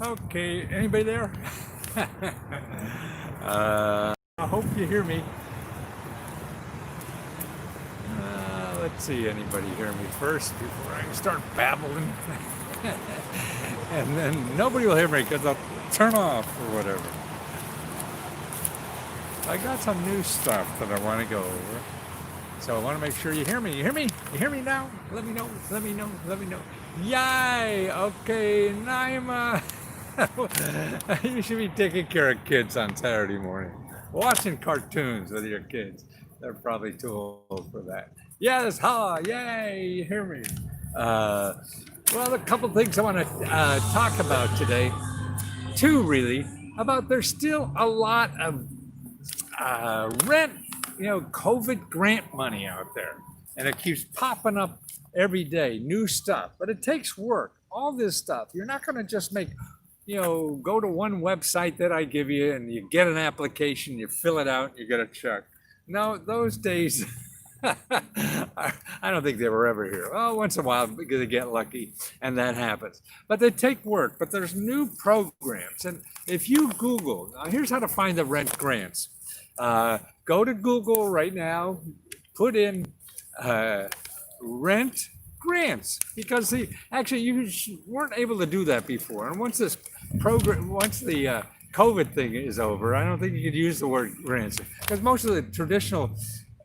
Okay, anybody there? I hope you hear me. Let's see, anybody hear me first before I start babbling? And then nobody will hear me because I'll turn off or whatever. I got some new stuff that I want to go over. So I want to make sure you hear me. You hear me? You hear me now? Let me know. Let me know. Let me know. Yay! Okay, Naima. You should be taking care of kids on Saturday morning. Watching cartoons with your kids. They're probably too old for that. Yes, yay, you hear me. Well, a couple things I want to talk about today. Two, really, about there's still a lot of rent, COVID grant money out there. And it keeps popping up every day, new stuff. But it takes work, all this stuff. You're not going to just make, go to one website that I give you and you get an application, you fill it out, and you get a check. No, those days, I don't think they were ever here. Oh, once in a while, because they get lucky, and that happens. But they take work, but there's new programs. And if you Google, now here's how to find the rent grants. Go to Google right now, put in rent grants, because actually you weren't able to do that before. And once the COVID thing is over, I don't think you could use the word grants, because most of the traditional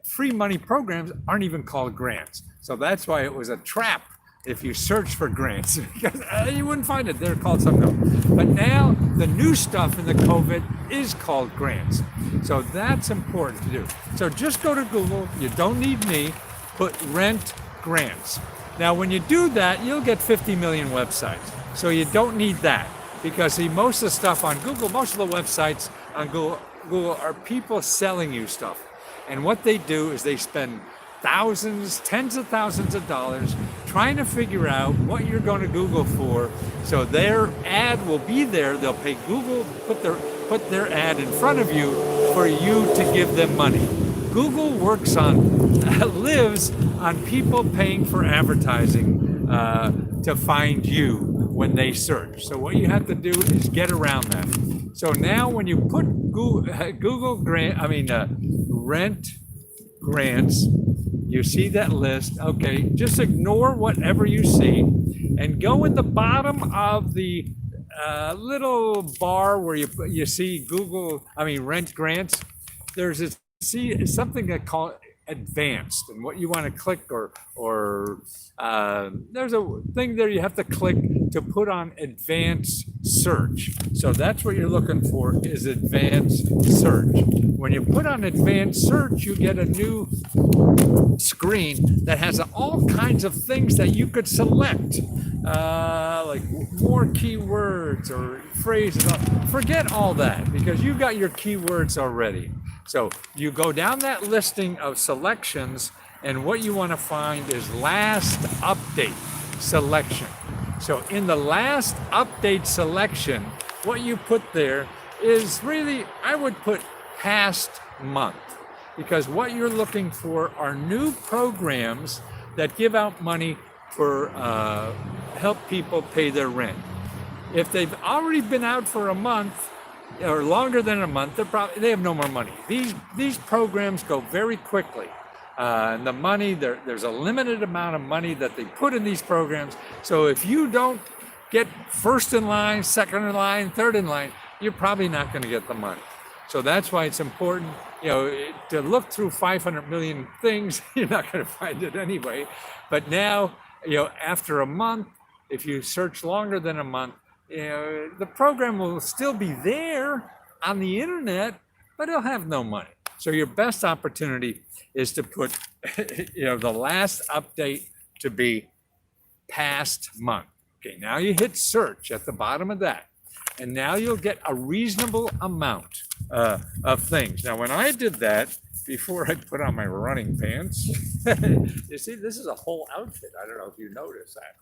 free money programs aren't even called grants. So that's why it was a trap if you search for grants, because you wouldn't find it. They're called something else. But now the new stuff in the COVID is called grants. So that's important to do. So just go to Google. You don't need me. Put rent grants. Now, when you do that, you'll get 50 million websites. So you don't need that. Because see, most of the stuff on Google, most of the websites on Google are people selling you stuff. And what they do is they spend thousands, tens of thousands of dollars trying to figure out what you're going to Google for. So their ad will be there. They'll pay Google, put their ad in front of you for you to give them money. Google lives on people paying for advertising to find you when they search. So what you have to do is get around that. So now when you put rent grants, you see that list. Okay, just ignore whatever you see and go at the bottom of the little bar where you see rent grants. There's something that call advanced, and what you want to click or there's a thing there you have to click to put on advanced search. So that's what you're looking for, is advanced search. When you put on advanced search, you get a new screen that has all kinds of things that you could select, like more keywords or phrases. Forget all that, because you've got your keywords already. So you go down that listing of selections, and what you want to find is last update selection. So in the last update selection, what you put there is really, I would put past month, because what you're looking for are new programs that give out money for help people pay their rent. If they've already been out for a month or longer than a month, they have no more money. These programs go very quickly. And the money, there's a limited amount of money that they put in these programs. So if you don't get first in line, second in line, third in line, you're probably not going to get the money. So that's why it's important, to look through 500 million things. You're not going to find it anyway. But now, after a month, if you search longer than a month, the program will still be there on the internet, but it'll have no money. So your best opportunity is to put, the last update to be past month. Okay, now you hit search at the bottom of that, and now you'll get a reasonable amount of things. Now, when I did that, before I put on my running pants, you see, this is a whole outfit. I don't know if you noticed that.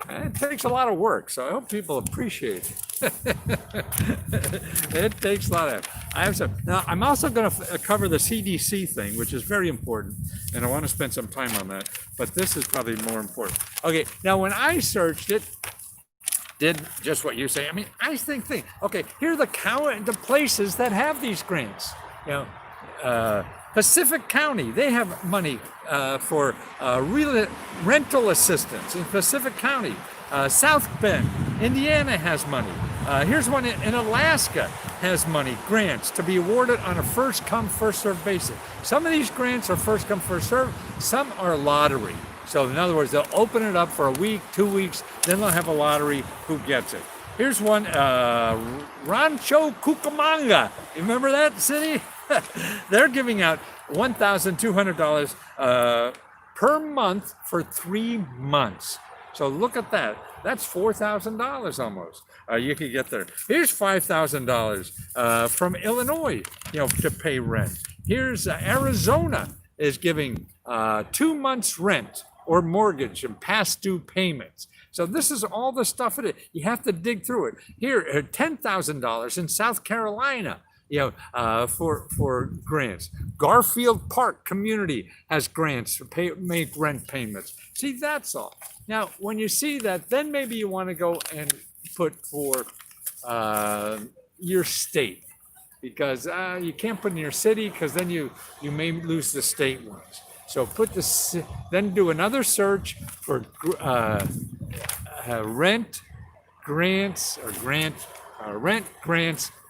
It takes a lot of work, so I hope people appreciate it. It takes a lot of. I have some. Now, I'm also going to cover the CDC thing, which is very important, and I want to spend some time on that. But this is probably more important. Okay, now when I searched it, did just what you say. I mean, I think, okay, here are the places that have these grants. You know, Pacific County, they have money for real rental assistance in Pacific County. South Bend, Indiana has money. Here's one in Alaska has money, grants to be awarded on a first come, first served basis. Some of these grants are first come, first served. Some are lottery. So in other words, they'll open it up for a week, 2 weeks, then they'll have a lottery, who gets it. Here's one, Rancho Cucamonga. You remember that city? They're giving out $1,200 per month for 3 months. So look at that. That's $4,000 almost. You could get there. Here's $5,000 from Illinois, to pay rent. Here's Arizona is giving 2 months rent or mortgage and past due payments. So this is all the stuff in it. You have to dig through it. Here, $10,000 in South Carolina, for grants. Garfield Park Community has grants to make rent payments. See, that's all. Now, when you see that, then maybe you want to go and put for your state, because you can't put in your city, because then you may lose the state ones. So then do another search for rent grants,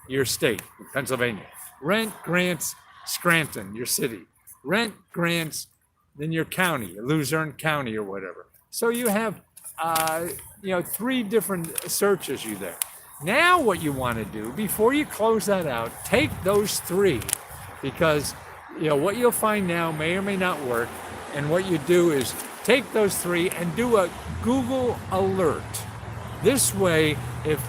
your state, Pennsylvania. Rent grants, Scranton, your city. Rent grants, then your county, Luzerne County or whatever. So you have, 3 different searches there. Now what you want to do, before you close that out, take those 3, because what you'll find now may or may not work. And what you do is take those 3 and do a Google alert. This way, if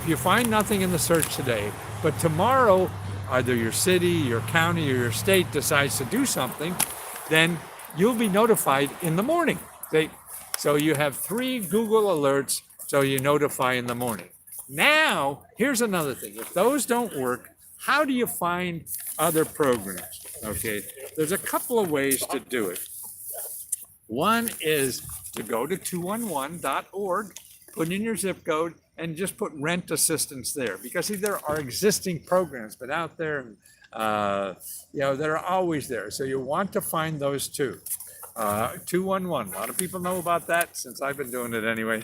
you find nothing in the search today, but tomorrow, either your city, your county, or your state decides to do something, then you'll be notified in the morning. So you have 3 Google alerts, so you notify in the morning. Now, here's another thing. If those don't work, how do you find other programs? Okay, there's a couple of ways to do it. One is to go to 211.org, put in your zip code, and just put rent assistance there. Because see, there are existing programs, but out there, they're always there. So you want to find those too. 211, a lot of people know about that since I've been doing it anyway.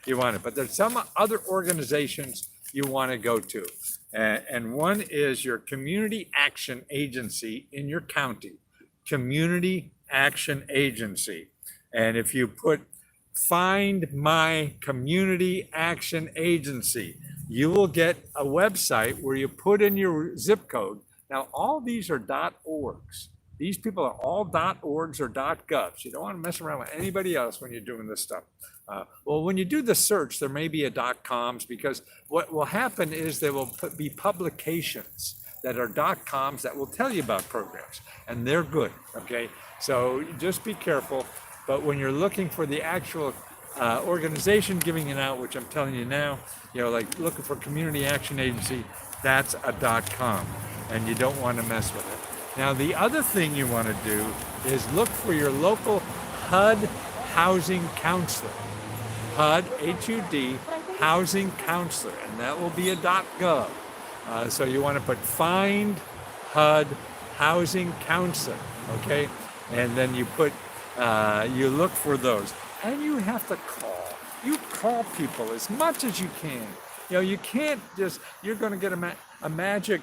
You want it, but there's some other organizations you want to go to. And one is your community action agency in your county, community action agency. And if you put Find My Community Action Agency, you will get a website where you put in your zip code. Now, all these are .orgs. These people are all .orgs or .govs. You don't want to mess around with anybody else when you're doing this stuff. Well, when you do the search, there may be a .coms, because what will happen is there will be publications that are .coms that will tell you about programs, and they're good, okay? So just be careful. But when you're looking for the actual organization giving it out, which I'm telling you now, like looking for Community Action Agency, that's a .com, and you don't want to mess with it. Now, the other thing you want to do is look for your local HUD housing counselor. HUD, H-U-D, housing counselor, and that will be a .gov. So you want to put Find HUD housing counselor, okay? And then you put, you look for those, and you have to call. You call people as much as you can. You can't just, you're going to get a magic,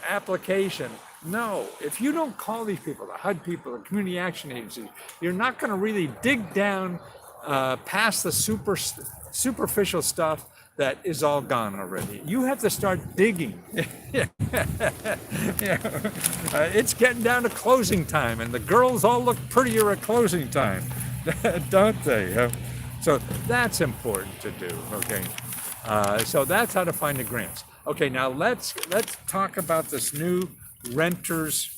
application. No, if you don't call these people, the HUD people, the Community Action Agency, you're not going to really dig down past the superficial stuff that is all gone already. You have to start digging. It's getting down to closing time, and the girls all look prettier at closing time, don't they? So that's important to do, okay? So that's how to find the grants. Okay, now let's talk about this new renters.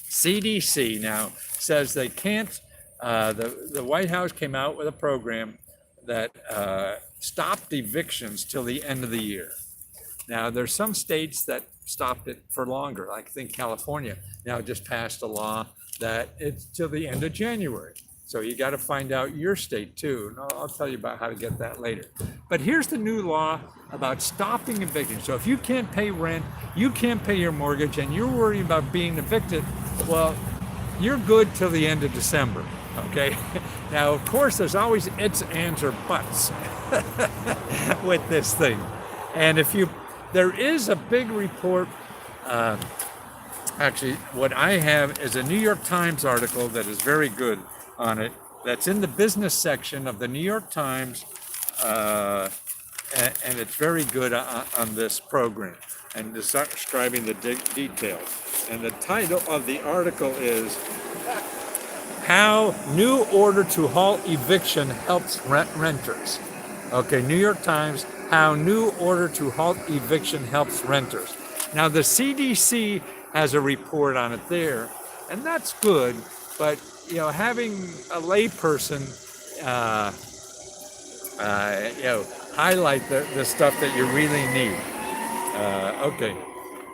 CDC now says they can't, the White House came out with a program that stopped evictions till the end of the year. Now, there's some states that stopped it for longer. I think California now just passed a law that it's till the end of January. So you got to find out your state too. And I'll tell you about how to get that later. But here's the new law about stopping eviction. So if you can't pay rent, you can't pay your mortgage, and you're worried about being evicted, well, you're good till the end of December, okay? Now, of course, there's always ifs, ands, or buts with this thing. And there is a big report. Actually, what I have is a New York Times article that is very good on it. That's in the business section of the New York Times, and it's very good on this program and describing the details. And the title of the article is How New Order to Halt Eviction Helps Renters. Okay, New York Times, How New Order to Halt Eviction Helps Renters. Now, the CDC has a report on it there, and that's good, but having a layperson, highlight the stuff that you really need. Okay,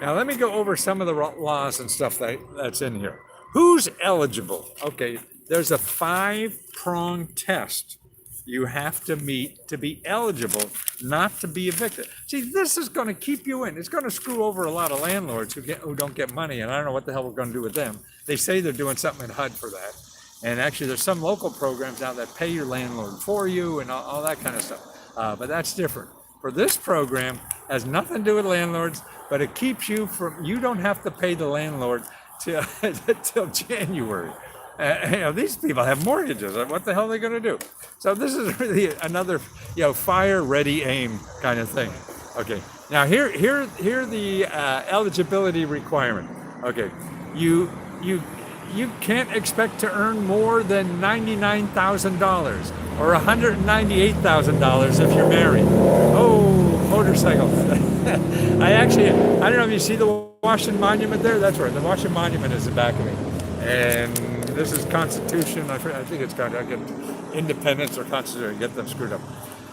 now let me go over some of the laws and stuff that's in here. Who's eligible? Okay, there's a 5-prong test you have to meet to be eligible not to be evicted. See, this is going to keep you in. It's going to screw over a lot of landlords who don't get money, and I don't know what the hell we're going to do with them. They say they're doing something in HUD for that. And actually, there's some local programs now that pay your landlord for you and all that kind of stuff. But that's different. For this program, has nothing to do with landlords, but it keeps you you don't have to pay the landlord till January. These people have mortgages. What the hell are they going to do? So this is really another, fire, ready, aim kind of thing. Okay. Now here the eligibility requirement. Okay. You can't expect to earn more than $99,000 or $198,000 if you're married. Oh, motorcycle. I don't know if you see the Washington Monument there. That's right. The Washington Monument is the back of me. And this is Constitution. I think it's got Independence or Constitution. I get them screwed up.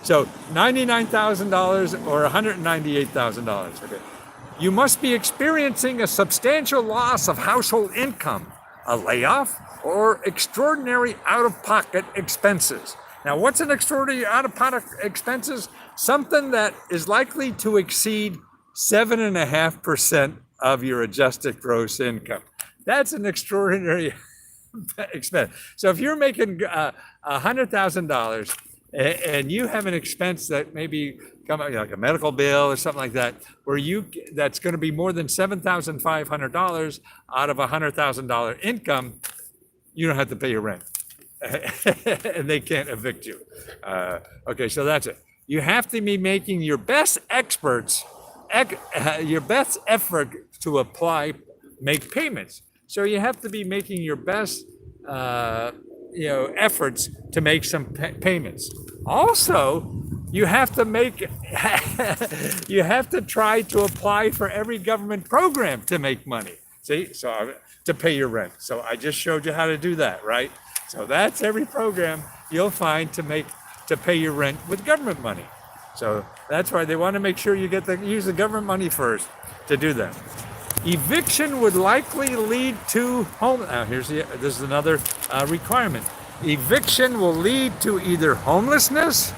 So $99,000 or $198,000. Okay. You must be experiencing a substantial loss of household income, a layoff, or extraordinary out-of-pocket expenses. Now, what's an extraordinary out-of-pocket expenses? Something that is likely to exceed 7.5% of your adjusted gross income. That's an extraordinary expense. So if you're making $100,000 and you have an expense that maybe come out like a medical bill or something like that, that's going to be more than $7,500 out of $100,000 income, you don't have to pay your rent, and they can't evict you. Okay, so that's it. You have to be making your best effort to make payments. So you have to be making your best, efforts to make some payments. Also, you have to try to apply for every government program to make money. See, so to pay your rent. So I just showed you how to do that, right? So that's every program you'll find to pay your rent with government money. So that's why they want to make sure you use the government money first to do that. Eviction would likely lead to Now this is another requirement. Eviction will lead to either homelessness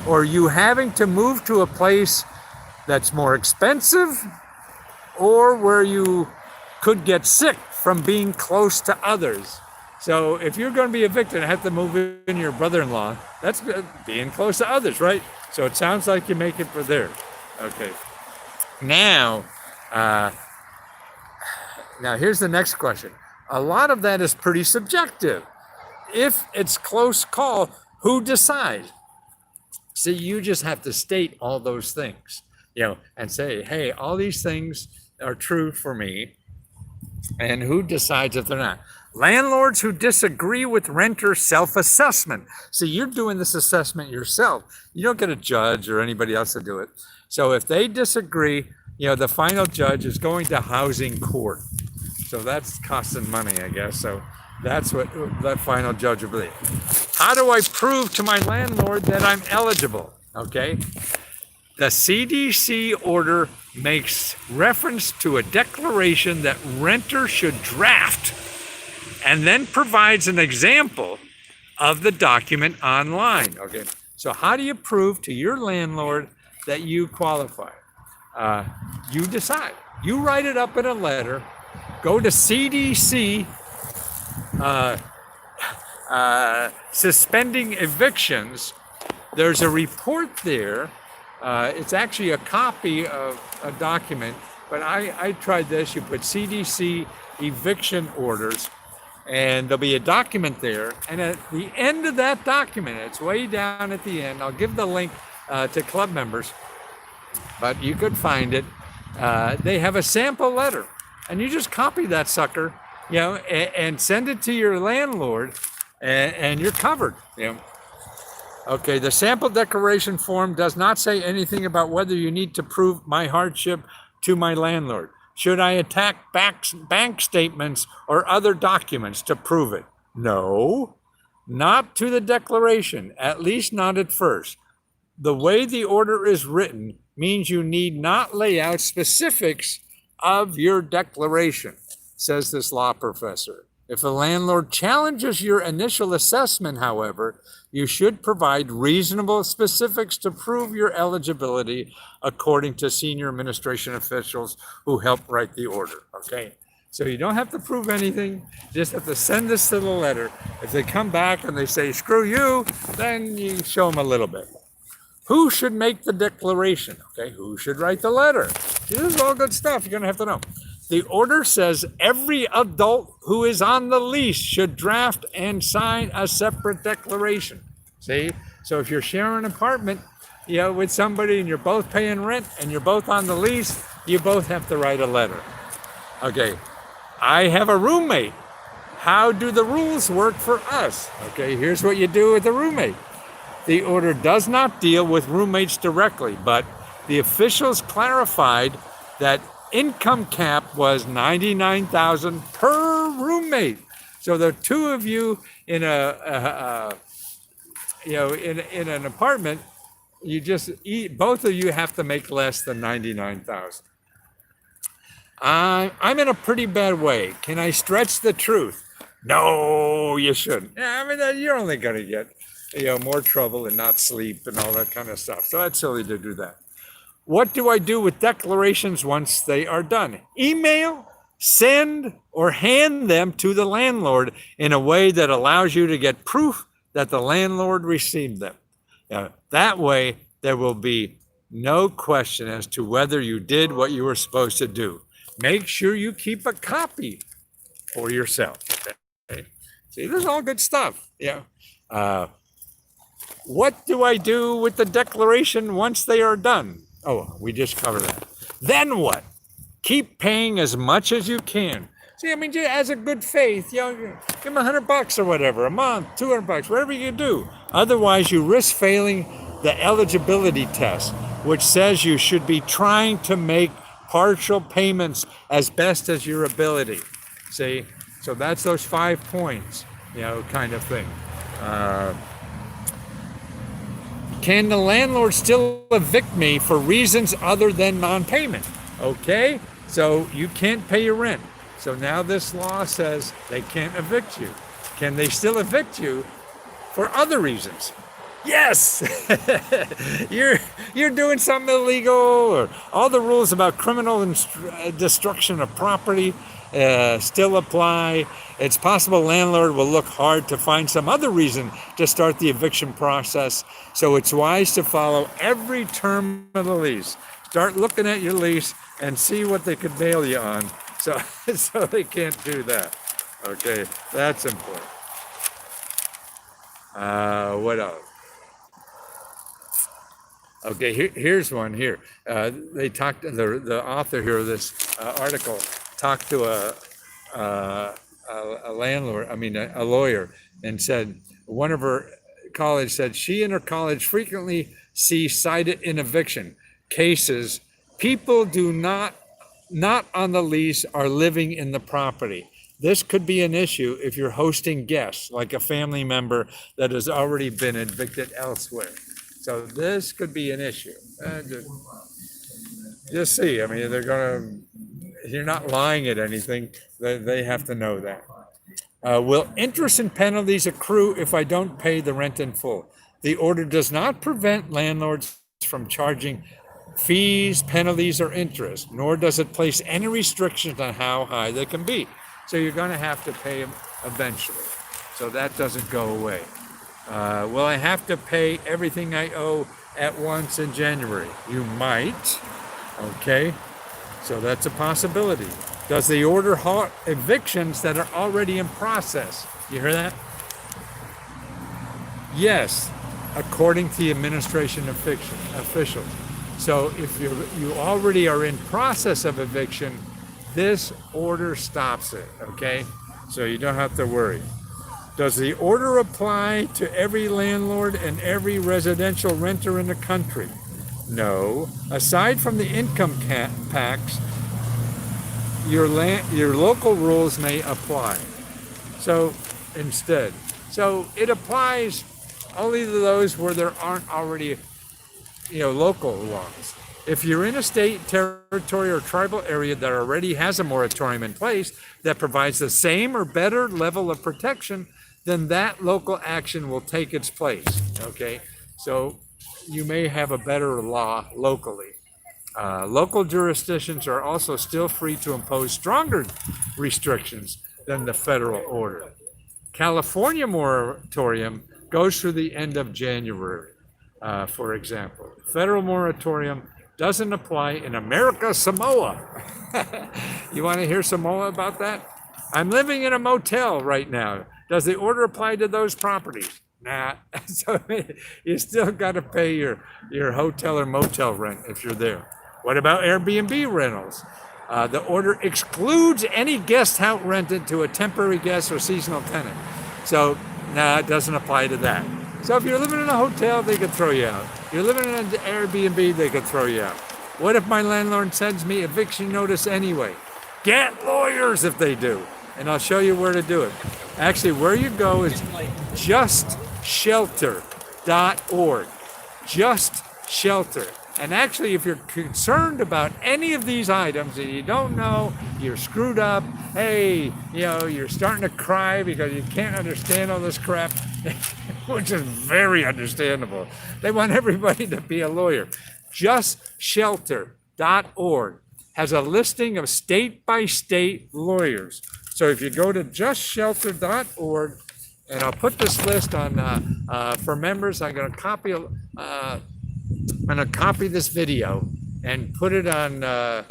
or you having to move to a place that's more expensive, or where you could get sick from being close to others. So if you're going to be evicted and have to move in your brother-in-law, that's being close to others, right? So it sounds like you make it for there. Okay. Now here's the next question. A lot of that is pretty subjective. If it's close call, who decides? See, you just have to state all those things, and say, hey, all these things are true for me, and who decides if they're not? Landlords who disagree with renter self-assessment. See, you're doing this assessment yourself. You don't get a judge or anybody else to do it. So if they disagree, the final judge is going to housing court. So that's costing money, I guess. So that's what that final judge will be. How do I prove to my landlord that I'm eligible? Okay. The CDC order makes reference to a declaration that renter should draft and then provides an example of the document online. Okay, so how do you prove to your landlord that you qualify? You decide. You write it up in a letter, go to CDC, suspending evictions. There's a report there. It's actually a copy of a document, but I tried this. You put CDC eviction orders, and there'll be a document there. And at the end of that document, it's way down at the end. I'll give the link to club members, but you could find it. They have a sample letter, and you just copy that sucker, and send it to your landlord, and you're covered. Okay, the sample declaration form does not say anything about whether you need to prove my hardship to my landlord. Should I attack bank statements or other documents to prove it? No, not to the declaration, at least not at first. The way the order is written means you need not lay out specifics of your declaration, says this law professor. If a landlord challenges your initial assessment, however, you should provide reasonable specifics to prove your eligibility according to senior administration officials who helped write the order, okay? So you don't have to prove anything, you just have to send this little letter. If they come back and they say, screw you, then you show them a little bit. Who should make the declaration? Okay, who should write the letter? This is all good stuff you're gonna have to know. The order says every adult who is on the lease should draft and sign a separate declaration. See? So if you're sharing an apartment, with somebody and you're both paying rent and you're both on the lease, you both have to write a letter. Okay, I have a roommate. How do the rules work for us? Okay, here's what you do with a roommate. The order does not deal with roommates directly, but the officials clarified that income cap was $99,000 per roommate. So the two of you in in an apartment, you just both of you have to make less than $99,000. I'm in a pretty bad way. Can I stretch the truth? No, you shouldn't. You're only going to get more trouble and not sleep and all that kind of stuff. So that's silly to do that. What do I do with declarations once they are done? Email, send, or hand them to the landlord in a way that allows you to get proof that the landlord received them. That way, there will be no question as to whether you did what you were supposed to do. Make sure you keep a copy for yourself. Okay? See, this is all good stuff. What do I do with the declaration once they are done? Oh, we just covered that. Then what? Keep paying as much as you can. See, as a good faith, give them $100 or whatever, a month, $200, whatever you do. Otherwise, you risk failing the eligibility test, which says you should be trying to make partial payments as best as your ability. See, so that's those 5 points, kind of thing. Can the landlord still evict me for reasons other than non-payment? Okay, so you can't pay your rent. So now this law says they can't evict you. Can they still evict you for other reasons? Yes, you're doing something illegal, or all the rules about criminal destruction of property still apply. It's possible landlord will look hard to find some other reason to start the eviction process. So it's wise to follow every term of the lease. Start looking at your lease and see what they could bail you on. So they can't do that. Okay, that's important. What else? Okay, here's one here. They talked, the author here of this article talked to a landlord, a lawyer, and said, one of her college said she and her college frequently see cited in eviction cases. People do not on the lease are living in the property. This could be an issue if you're hosting guests, like a family member that has already been evicted elsewhere. So this could be an issue. Just see. I mean, they're gonna. You're not lying at anything. They have to know that. Will interest and penalties accrue if I don't pay the rent in full? The order does not prevent landlords from charging fees, penalties, or interest, nor does it place any restrictions on how high they can be. So you're going to have to pay them eventually. So that doesn't go away. Will I have to pay everything I owe at once in January? You might. Okay. So that's a possibility. Does the order halt evictions that are already in process? You hear that? Yes, according to the administration officials. So if you already are in process of eviction, this order stops it, okay? So you don't have to worry. Does the order apply to every landlord and every residential renter in the country? No. Aside from the income tax, your local rules may apply. So instead, so it applies only to those where there aren't already, local laws. If you're in a state, territory, or tribal area that already has a moratorium in place that provides the same or better level of protection, then that local action will take its place. Okay, so you may have a better law locally. Local jurisdictions are also still free to impose stronger restrictions than the federal order. California moratorium goes through the end of January, for example. Federal moratorium doesn't apply in America Samoa. You want to hear Samoa about that? I'm living in a motel right now. Does the order apply to those properties? Nah. So you still got to pay your hotel or motel rent if you're there. What about Airbnb rentals? The order excludes any guest house rented to a temporary guest or seasonal tenant. So, it doesn't apply to that. So if you're living in a hotel, they could throw you out. You're living in an Airbnb, they could throw you out. What if my landlord sends me eviction notice anyway? Get lawyers if they do. And I'll show you where to do it. Actually, where you go is justshelter.org. Just Shelter. And actually, if you're concerned about any of these items and you don't know, you're screwed up, hey, you're starting to cry because you can't understand all this crap, which is very understandable. They want everybody to be a lawyer. JustShelter.org has a listing of state-by-state lawyers. So if you go to JustShelter.org, and I'll put this list on for members, I'm going to copy this video and put it on our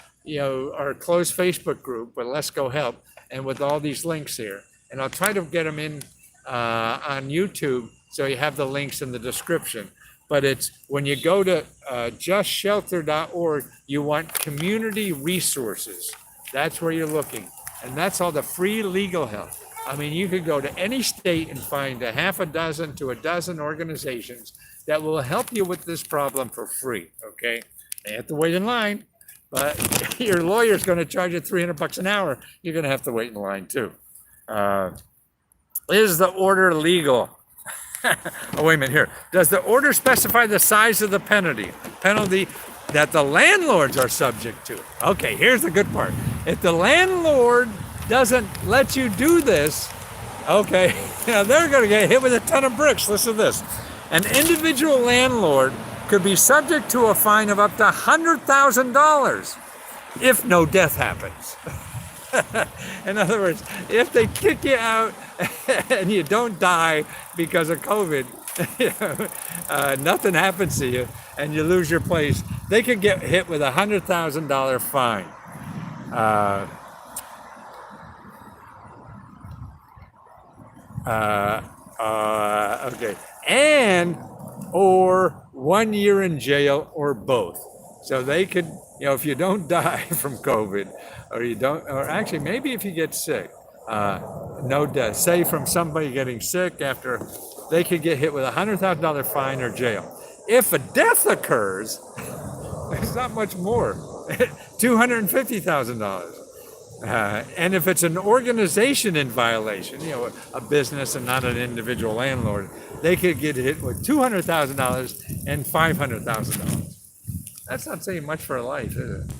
closed Facebook group with Let's Go Help and with all these links here. And I'll try to get them in on YouTube so you have the links in the description. But it's when you go to justshelter.org, you want community resources. That's where you're looking. And that's all the free legal help. I mean, you could go to any state and find a half a dozen to a dozen organizations that will help you with this problem for free, okay? You have to wait in line, but your lawyer's going to charge you $300 an hour. You're going to have to wait in line too. Is the order legal? Oh, wait a minute here. Does the order specify the size of the penalty that the landlords are subject to? Okay, here's the good part. If the landlord doesn't let you do this, okay, they're going to get hit with a ton of bricks. Listen to this. An individual landlord could be subject to a fine of up to $100,000 if no death happens. In other words, if they kick you out and you don't die because of COVID, nothing happens to you and you lose your place, they could get hit with a $100,000 fine. Okay, and or 1 year in jail or both. So they could, if you don't die from COVID, or actually maybe if you get sick, no death. Say from somebody getting sick after, they could get hit with a $100,000 fine or jail. If a death occurs, it's not much more, $250,000. And if it's an organization in violation, a business and not an individual landlord, they could get hit with $200,000 and $500,000. That's not saying much for a life, is it?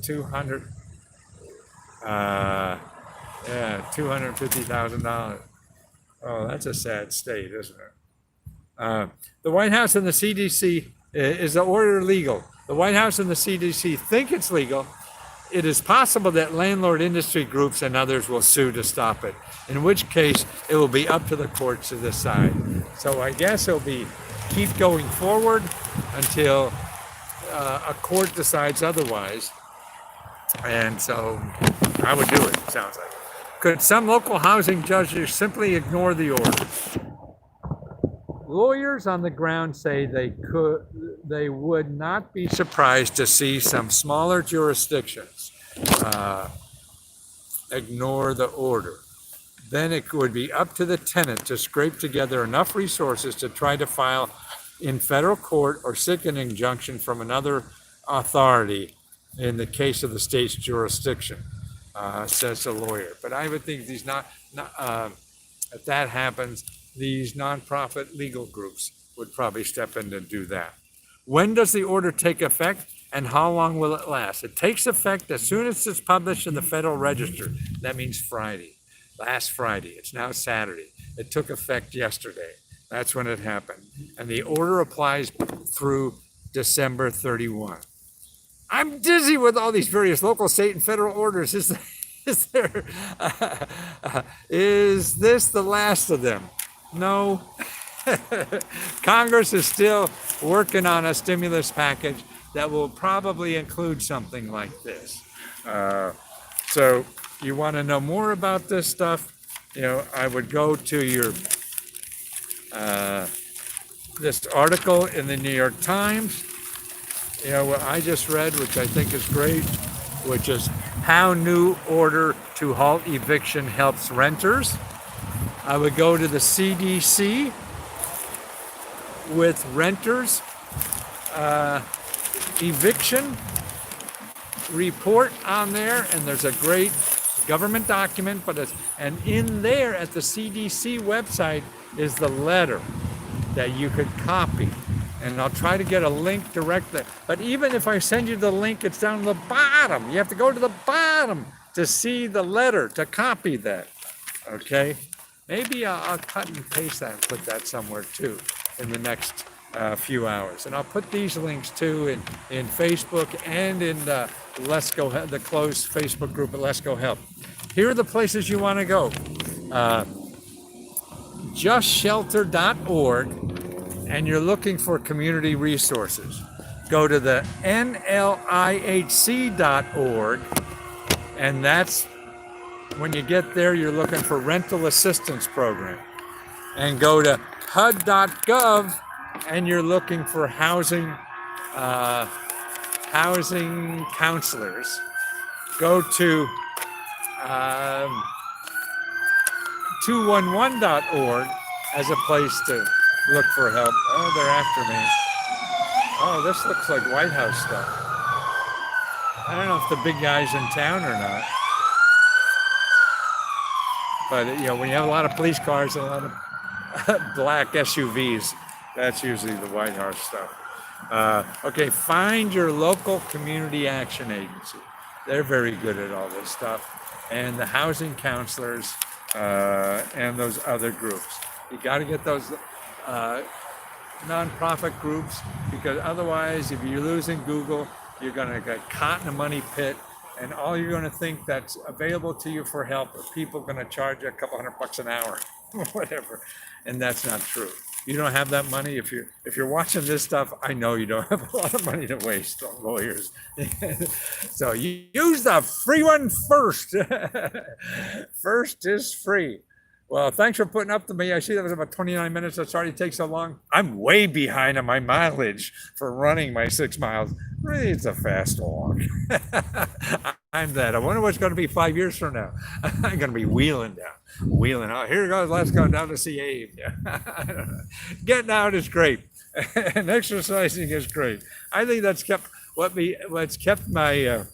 200. Yeah, $250,000. Oh, that's a sad state, isn't it? The White House and the CDC, is the order legal? The White House and the CDC think it's legal. It is possible that landlord industry groups and others will sue to stop it, in which case it will be up to the courts to decide. So I guess it'll be keep going forward until a court decides otherwise. And so I would do it, sounds like. Could some local housing judges simply ignore the order? Lawyers on the ground say they would not be surprised to see some smaller jurisdictions ignore the order. Then it would be up to the tenant to scrape together enough resources to try to file in federal court or seek an injunction from another authority in the case of the state's jurisdiction, says the lawyer. But I would think these if that happens, these nonprofit legal groups would probably step in to do that. When does the order take effect and how long will it last? It takes effect as soon as it's published in the Federal Register. That means Friday, last Friday. It's now Saturday. It took effect yesterday. That's when it happened. And the order applies through December 31. I'm dizzy with all these various local, state, and federal orders. Is this the last of them? No. Congress is still working on a stimulus package that will probably include something like this. So you want to know more about this stuff? I would go to your this article in the New York Times. What I just read, which I think is great, which is how new order to halt eviction helps renters. I would go to the CDC with renters eviction report on there, and there's a great government document, and in there at the CDC website is the letter that you could copy. And I'll try to get a link directly. But even if I send you the link, it's down the bottom. You have to go to the bottom to see the letter, to copy that. Okay? Maybe I'll cut and paste that and put that somewhere too in the next few hours. And I'll put these links too in Facebook and in the Let's Go, the closed Facebook group at Let's Go Help. Here are the places you want to go. JustShelter.org. And you're looking for community resources. Go to the NLIHC.org, and that's when you get there, you're looking for rental assistance program. And go to HUD.gov, and you're looking for housing counselors. Go to 211.org as a place to look for help. Oh, they're after me. Oh, this looks like White House stuff. I don't know if the big guy's in town or not. But, when you have a lot of police cars, a lot of black SUVs, that's usually the White House stuff. Okay, find your local community action agency. They're very good at all this stuff. And the housing counselors and those other groups. You got to get those nonprofit groups, because otherwise, if you're losing Google, you're going to get caught in a money pit, and all you're going to think that's available to you for help are people going to charge you a couple $100 an hour, whatever, and that's not true. You don't have that money. If you're watching this stuff, I know you don't have a lot of money to waste on lawyers. So you use the free one first. First is free. Well, thanks for putting up to me. I see that was about 29 minutes. That's already takes so long. I'm way behind on my mileage for running my 6 miles. Really, it's a fast walk. I'm that. I wonder what's going to be 5 years from now. I'm going to be wheeling out. Here goes. Let's go down to see Abe. Getting out is great, and exercising is great. I think that's kept what's kept my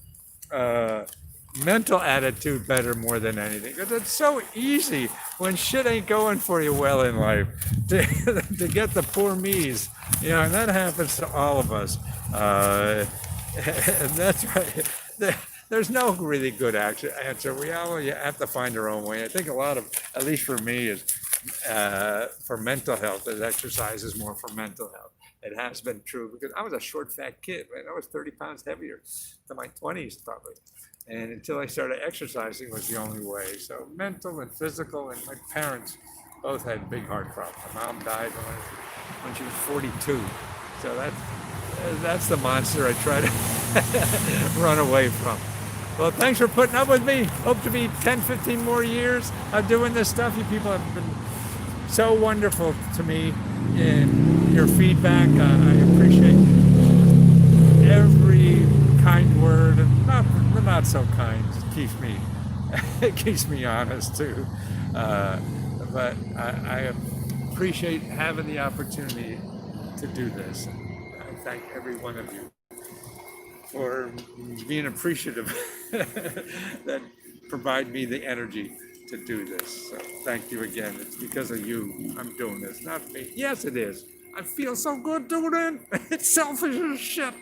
mental attitude better more than anything, because it's so easy when shit ain't going for you well in life to get the poor me's, and that happens to all of us. Uh, and that's right. There's no really good answer. We all you have to find our own way. I think a lot of, at least for me, is for mental health. That exercise is more for mental health. It has been true because I was a short, fat kid. Right? I was 30 pounds heavier to my 20s probably, and until I started exercising was the only way. So mental and physical, and my parents both had big heart problems. My mom died when she was 42. So that's the monster I try to run away from. Well, thanks for putting up with me. Hope to be 10, 15 more years of doing this stuff. You people have been so wonderful to me in your feedback. I appreciate every kind word, and not so kind. It keeps me honest too. But I appreciate having the opportunity to do this. I thank every one of you for being appreciative that provide me the energy to do this. So thank you again. It's because of you I'm doing this, not me. Yes, it is. I feel so good doing it. It's selfish as shit.